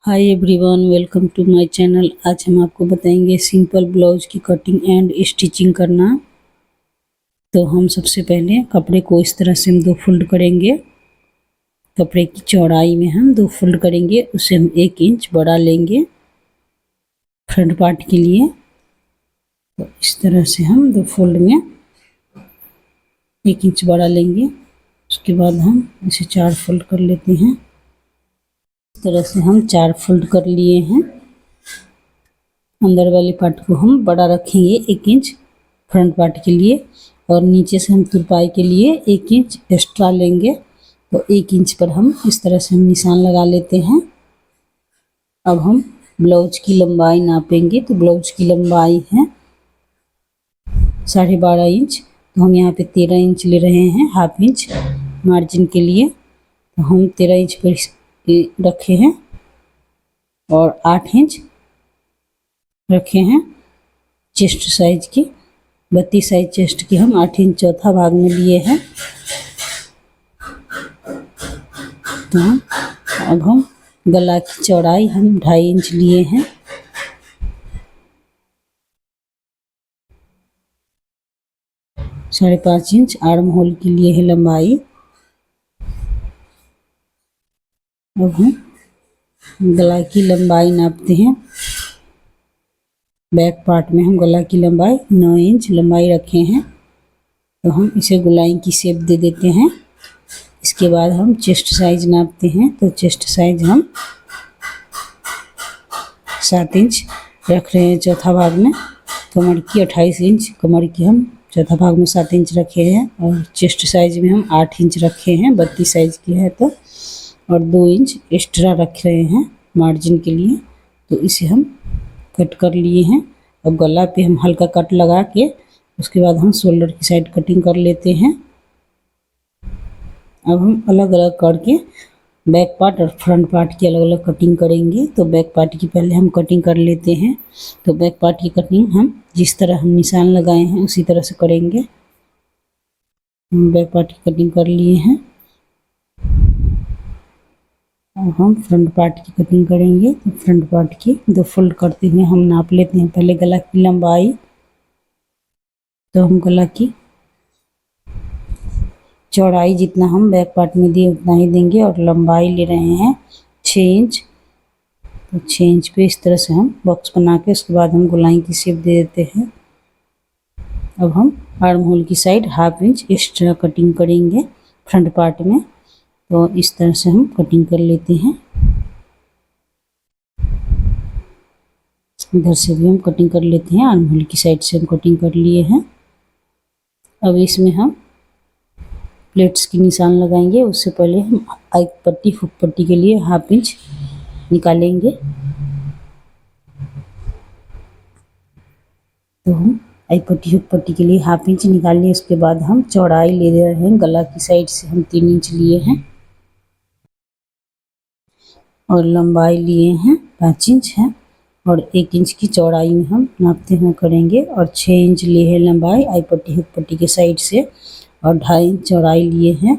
Hi everyone, welcome to my channel. आज हम आपको बताएंगे सिंपल ब्लाउज की कटिंग एंड स्टिचिंग करना। तो हम सबसे पहले कपड़े को इस तरह से हम 2 फोल्ड करेंगे। कपड़े की चौड़ाई में हम 2 फोल्ड करेंगे, उसे हम 1 इंच बड़ा लेंगे फ्रंट पार्ट के लिए। तो इस तरह से हम 2 फोल्ड में 1 इंच बड़ा लेंगे। उसके बाद हम इसे 4 फोल्ड कर लेते हैं। इस तरह से हम 4 फोल्ड कर लिए हैं। अंदर वाले पार्ट को हम बड़ा रखेंगे 1 इंच फ्रंट पार्ट के लिए, और नीचे से हम तुरपाई के लिए 1 इंच एक्स्ट्रा लेंगे। तो 1 इंच पर हम इस तरह से हम निशान लगा लेते हैं। अब हम ब्लाउज की लंबाई नापेंगे। तो ब्लाउज की लंबाई है 12.5 इंच। तो हम यहाँ पे 13 इंच ले रहे हैं, हाफ इंच मार्जिन के लिए। तो हम 13 इंच पर रखे हैं और 8 इंच रखे हैं चेस्ट साइज की। 32 साइज चेस्ट की हम 8 इंच चौथा भाग में लिए हैं। तो अब हम गला की चौड़ाई हम 2.5 इंच लिए हैं। साढ़े 5 इंच आर्म होल के लिए है लंबाई। अब हम गला की लंबाई नापते हैं। बैक पार्ट में हम गला की लंबाई 9 इंच लंबाई रखे हैं। तो हम इसे गोलाई की शेप दे देते हैं। इसके बाद हम चेस्ट साइज नापते हैं। तो चेस्ट साइज हम 7 इंच रख रहे हैं चौथा भाग में। कमर की 28 इंच, कमर की हम चौथा भाग में 7 इंच रखे हैं, और चेस्ट साइज में हम 8 इंच रखे हैं, 32 साइज की है तो, और 2 इंच एक्स्ट्रा रख रहे हैं मार्जिन के लिए। तो इसे हम कट कर लिए हैं। अब गला पे हम हल्का कट लगा के उसके बाद हम शोल्डर की साइड कटिंग कर लेते हैं। अब हम अलग अलग करके बैक पार्ट और फ्रंट पार्ट की अलग अलग कटिंग करेंगे। तो बैक पार्ट की पहले हम कटिंग कर लेते हैं। तो बैक पार्ट की कटिंग हम जिस तरह हम निशान लगाए हैं उसी तरह से करेंगे। हम बैक पार्ट की कटिंग कर लिए हैं। अब हम फ्रंट पार्ट की कटिंग करेंगे। तो फ्रंट पार्ट की 2 फोल्ड करते हुए हम नाप लेते हैं पहले गला की लंबाई। तो हम गला की चौड़ाई जितना हम बैक पार्ट में दिए उतना ही देंगे, और लंबाई ले रहे हैं 6 इंच। तो 6 इंच पे इस तरह से हम बॉक्स बना के उसके बाद हम गोलाई की शेप दे देते हैं। अब हम आर्म होल की side half inch extra cutting करेंगे फ्रंट पार्ट में। तो इस तरह से हम कटिंग कर लेते हैं। इधर से भी हम कटिंग कर लेते हैं। आर्म होल की साइड से हम कटिंग कर लिए हैं। अब इसमें हम प्लेट्स की निशान लगाएंगे। उससे पहले हम आई पट्टी हुक पट्टी के लिए हाफ इंच निकालेंगे। तो हम आई पट्टी हुक पट्टी के लिए हाफ इंच निकाल लिए। उसके बाद हम चौड़ाई ले रहे हैं गला की साइड से हम 3 इंच लिए हैं, और लंबाई लिए हैं 5 इंच है, और 1 इंच की चौड़ाई में हम नापते हुए करेंगे। और 6 इंच लिए हैं लंबाई आई पट्टी हुक पट्टी के साइड से, और 2.5 इंच चौड़ाई लिए हैं।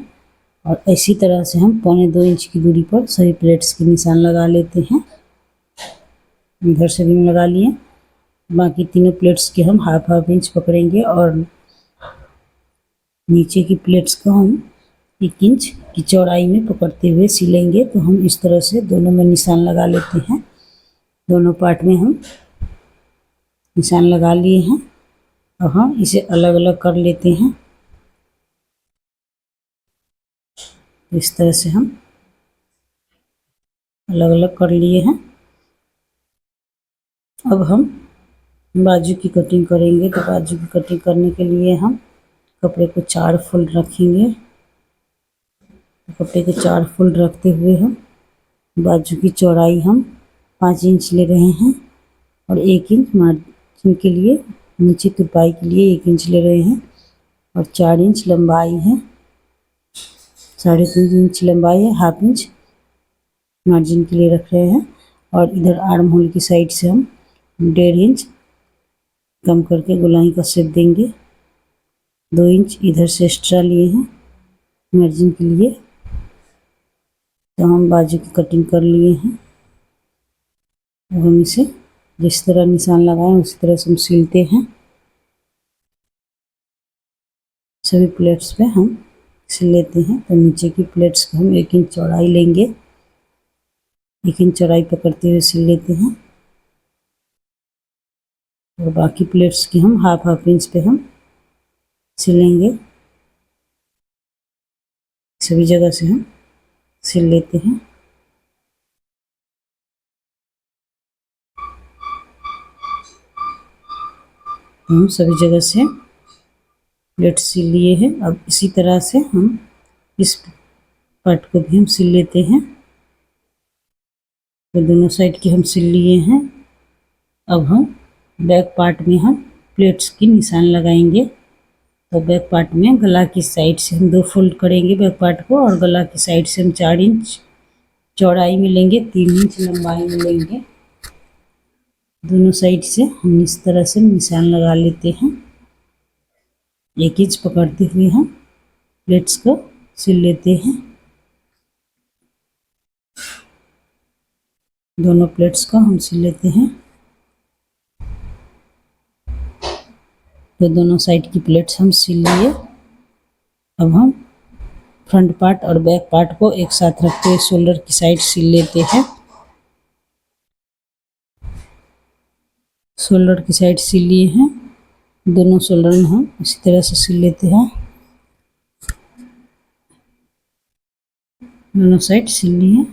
और इसी तरह से हम 1.25 इंच की दूरी पर सभी प्लेट्स के निशान लगा लेते हैं। इधर से भी लगा लिए। बाकी तीनों प्लेट्स के हम हाफ हाफ इंच पकड़ेंगे, और नीचे की प्लेट्स को हम 1 इंच की चौड़ाई में पकड़ते हुए सिलेंगे। तो हम इस तरह से दोनों में निशान लगा लेते हैं। दोनों पार्ट में हम निशान लगा लिए हैं। अब हम इसे अलग अलग कर लेते हैं। इस तरह से हम अलग अलग कर लिए हैं। अब हम बाजू की कटिंग करेंगे। तो बाजू की कटिंग करने के लिए हम कपड़े को 4 फोल्ड रखेंगे। कपड़े को 4 फोल्ड रखते हुए हम बाजू की चौड़ाई हम 5 इंच ले रहे हैं, और 1 इंच मार्जिन के लिए नीचे तुरपाई के लिए 1 इंच ले रहे हैं, और 4 इंच लंबाई है। 3.5 इंच लंबाई है, हाफ इंच मार्जिन के लिए रख रहे हैं। और इधर आर्म होल की साइड से हम 1.5 इंच कम करके गोलाई का शेप देंगे। 2 इंच इधर से एक्स्ट्रा लिए हैं मार्जिन के लिए। तो हम बाजू की कटिंग कर लिए हैं। अब हम इसे जिस तरह निशान लगाएं उसी तरह से हम सिलते हैं। सभी प्लेट्स पे हम सिल लेते हैं। तो नीचे की प्लेट्स को हम 1 इंच चौड़ाई लेंगे, 1 इंच चौड़ाई पकड़ते हुए सिल लेते हैं। और बाकी प्लेट्स की हम हाफ इंच पे हम सिलेंगे। सभी जगह से हम सिल लेते हैं। हम सभी जगह से प्लेट सिल लिए हैं। अब इसी तरह से हम इस पार्ट को भी हम सिल लेते हैं। तो दोनों साइड की हम सिल लिए हैं। अब हम बैक पार्ट में हम प्लेट्स की निशान लगाएंगे। तो बैक पार्ट में गला की साइड से हम 2 फोल्ड करेंगे बैक पार्ट को, और गला की साइड से हम 4 इंच चौड़ाई में लेंगे, 3 इंच लंबाई में लेंगे। दोनों साइड से हम इस तरह से निशान लगा लेते हैं। 1 इंच पकड़ते हुए हम प्लेट्स को सिल लेते हैं। दोनों प्लेट्स को हम सिल लेते हैं। तो दोनों साइड की प्लेट्स हम सिल लिए। अब हम फ्रंट पार्ट और बैक पार्ट को एक साथ रखते हुए शोल्डर की साइड सिल लेते हैं। शोल्डर की साइड सिल लिए हैं। दोनों शोल्डर में हम इसी तरह से सिल लेते हैं। दोनों साइड सिल लिए।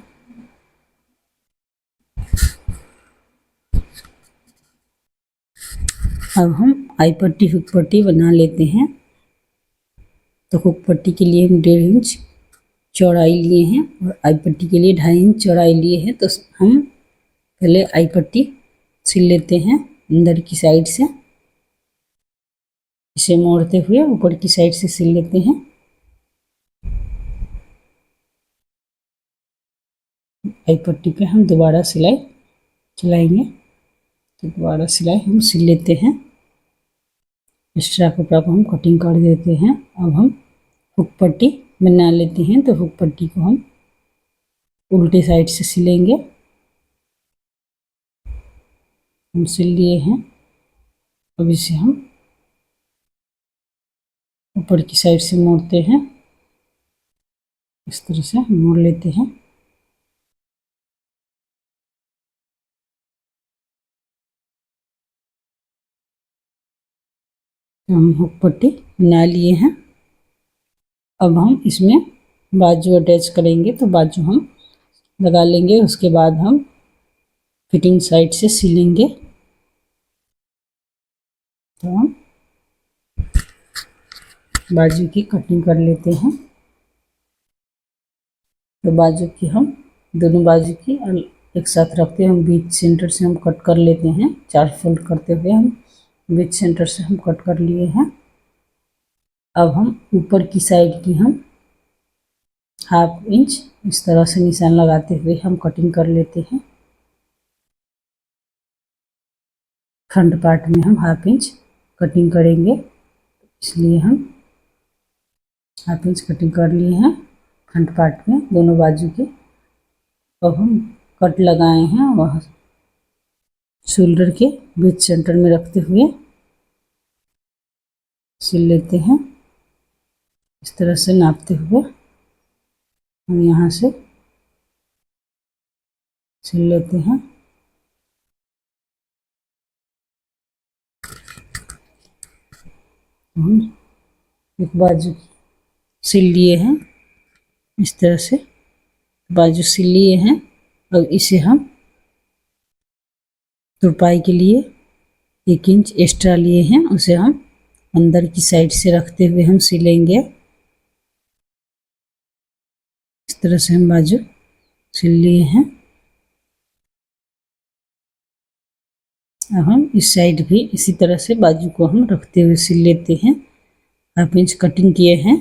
अब हम आई पट्टी हुक पट्टी बना लेते हैं। तो हुक पट्टी के लिए हम 1.5 इंच चौड़ाई लिए हैं और आई पट्टी के लिए 2.5 इंच चौड़ाई लिए हैं। तो हम पहले आई पट्टी सिल लेते हैं अंदर की साइड से। इसे मोड़ते हुए ऊपर की साइड से सिल लेते हैं। आई पट्टी पे हम दोबारा सिलाई चलाएंगे। तो दोबारा सिलाई हम सिल लेते हैं। एक्स्ट्रा कपड़ा को हम कटिंग कर देते हैं। अब हम हुक पट्टी बना लेते हैं। तो हुक पट्टी को हम उल्टी साइड से सिलेंगे। हम सिल लिए हैं। अब इसे हम ऊपर की साइड से मोड़ते हैं। इस तरह से मोड़ लेते हैं। तो हम हुक पट्टी बना लिए हैं। अब हम इसमें बाजू अटैच करेंगे। तो बाजू हम लगा लेंगे, उसके बाद हम फिटिंग साइड से सिलेंगे। तो हम बाजू की कटिंग कर लेते हैं। तो बाजू की हम दोनों बाजू की एक साथ रखते हैं। हम बीच सेंटर से हम कट कर लेते हैं। 4 फोल्ड करते हुए हम बीच सेंटर से हम कट कर लिए हैं। अब हम ऊपर की साइड की हम हाफ इंच इस तरह से निशान लगाते हुए हम कटिंग कर लेते हैं। फ्रंट पार्ट में हम हाफ इंच कटिंग करेंगे, इसलिए हम हाफ इंच कटिंग कर लिए हैं फ्रंट पार्ट में दोनों बाजू के। अब हम कट लगाए हैं वह शोल्डर के बीच सेंटर में रखते हुए सिल लेते हैं। इस तरह से नापते हुए हम यहाँ से सिल लेते हैं। हम एक बाजू सिल लिए हैं। इस तरह से बाजू सिल लिए हैं। अब इसे हम तुरपाई के लिए 1 इंच एक्स्ट्रा लिए हैं, उसे हम अंदर की साइड से रखते हुए हम सिलेंगे। इस तरह से हम बाजू सिल लिए हैं। अब हम इस साइड भी इसी तरह से बाजू को हम रखते हुए सिल लेते हैं। हाफ इंच कटिंग किए हैं,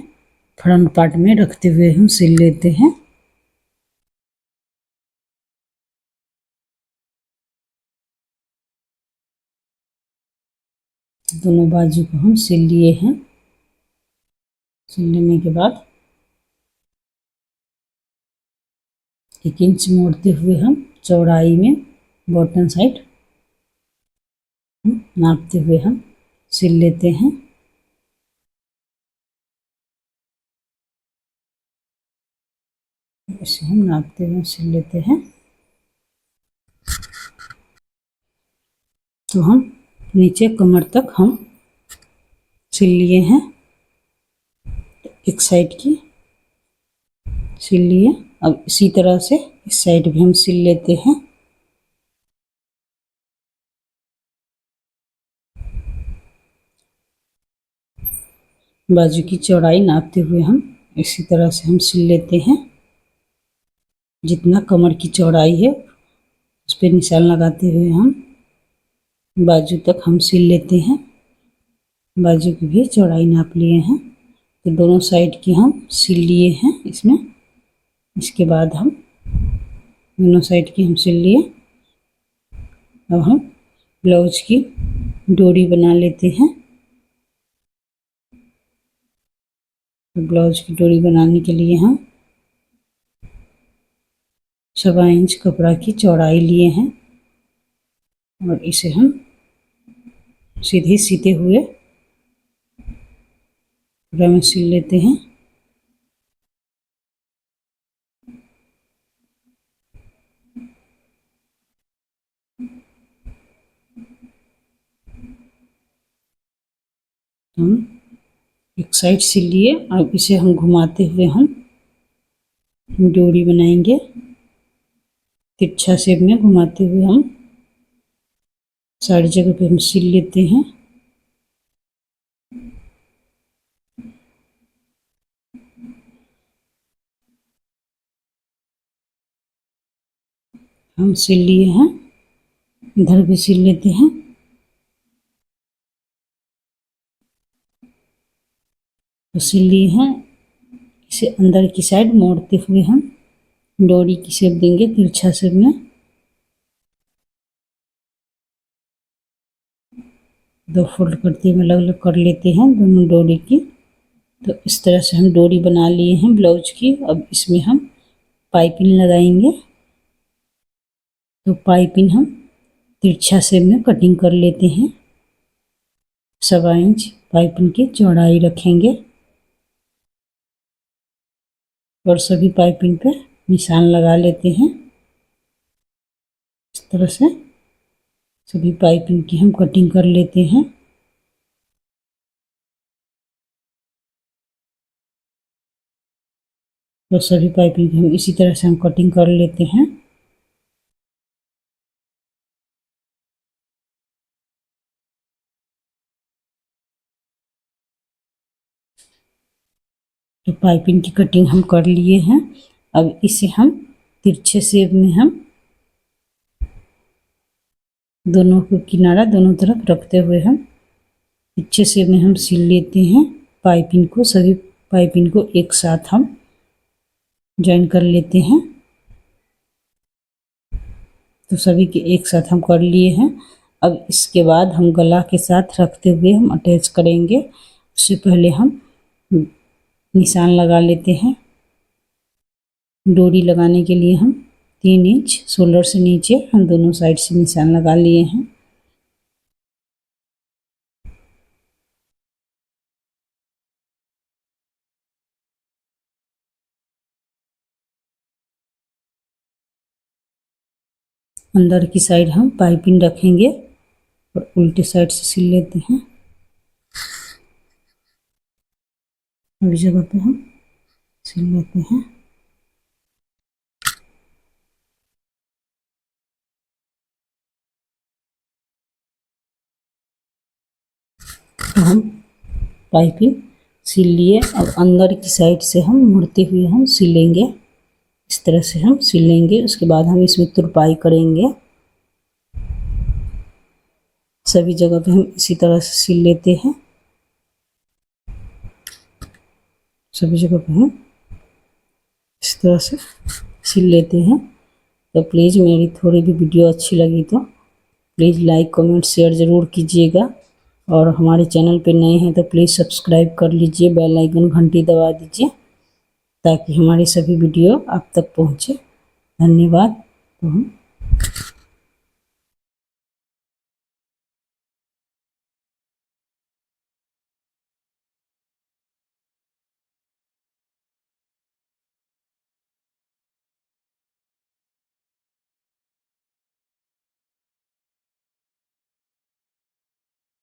फ्रंट पार्ट में रखते हुए हम सिल लेते हैं। दोनों बाजू को हम सिल लिए हैं। सिल लेने के बाद 1 इंच मोड़ते हुए हम चौड़ाई में बॉटम साइड नापते हुए हम सिल लेते हैं। इसे हम नापते हुए सिल लेते हैं। तो हम नीचे कमर तक हम सिल लिए हैं, एक साइड की सिल लिए। अब इसी तरह से इस साइड भी हम सिल लेते हैं। बाजू की चौड़ाई नापते हुए हम इसी तरह से हम सिल लेते हैं। जितना कमर की चौड़ाई है उस पर निशान लगाते हुए हम बाजू तक हम सिल लेते हैं। बाजू की भी चौड़ाई नाप लिए हैं, तो दोनों साइड की हम सिल लिए हैं इसमें। इसके बाद हम दोनों साइड की हम सिल लिए। अब हम ब्लाउज की डोरी बना लेते हैं। तो ब्लाउज की डोरी बनाने के लिए हम 1.25 इंच कपड़ा की चौड़ाई लिए हैं और इसे हम सीधे सीते हुए कपड़ा में सिल लेते हैं। हम एक साइड सिल लिए। अब इसे हम घुमाते हुए हम डोरी बनाएंगे। तिरछा शेप में घुमाते हुए हम सारी जगह पे हम सिल लेते हैं। हम सिल लिए हैं, इधर भी सिल लेते हैं। तो सिल लिए हैं, इसे अंदर की साइड मोड़ते हुए हम डोरी की शेप देंगे तिरछा शेप में। 2 फोल्ड करते हुए अलग अलग कर लेते हैं दोनों डोरी की। तो इस तरह से हम डोरी बना लिए हैं ब्लाउज की। अब इसमें हम पाइपिंग लगाएंगे। तो पाइपिंग हम तिरछा शेप में कटिंग कर लेते हैं। 1.25 इंच पाइपिंग की चौड़ाई रखेंगे और सभी पाइपिंग पे निशान लगा लेते हैं। इस तरह से सभी पाइपिंग की हम कटिंग कर लेते हैं। तो सभी पाइपिंग की हम इसी तरह से हम कटिंग कर लेते हैं। तो पाइपिंग की कटिंग हम कर लिए हैं। अब इसे हम तिरछे शेप में हम दोनों को किनारा दोनों तरफ रखते हुए हम तिरछे शेप में हम सिल लेते हैं। पाइपिंग को सभी पाइपिंग को एक साथ हम ज्वाइन कर लेते हैं। तो सभी के एक साथ हम कर लिए हैं। अब इसके बाद हम गला के साथ रखते हुए हम अटैच करेंगे। उससे पहले हम निशान लगा लेते हैं। डोरी लगाने के लिए हम 3 इंच शोल्डर से नीचे हम दोनों साइड से निशान लगा लिए हैं। अंदर की साइड हम पाइपिंग रखेंगे और उल्टे साइड से सिल लेते हैं। अभी जगह पे हम सिल लेते हैं। तो हम पाइपिंग सिल लिए। अब अंदर की साइड से हम मुड़ते हुए हम सिलेंगे। इस तरह से हम सिलेंगे। उसके बाद हम इसमें तुरपाई करेंगे। सभी जगह पे हम इसी तरह से सिल लेते हैं। सभी जगह पे हम इस तरह से सिल लेते हैं। तो प्लीज़ मेरी थोड़ी भी वीडियो अच्छी लगी तो प्लीज़ लाइक कमेंट शेयर ज़रूर कीजिएगा। और हमारे चैनल पे नए हैं तो प्लीज़ सब्सक्राइब कर लीजिए, बेल आइकन घंटी दबा दीजिए ताकि हमारी सभी वीडियो आप तक पहुँचे। धन्यवाद। तो हम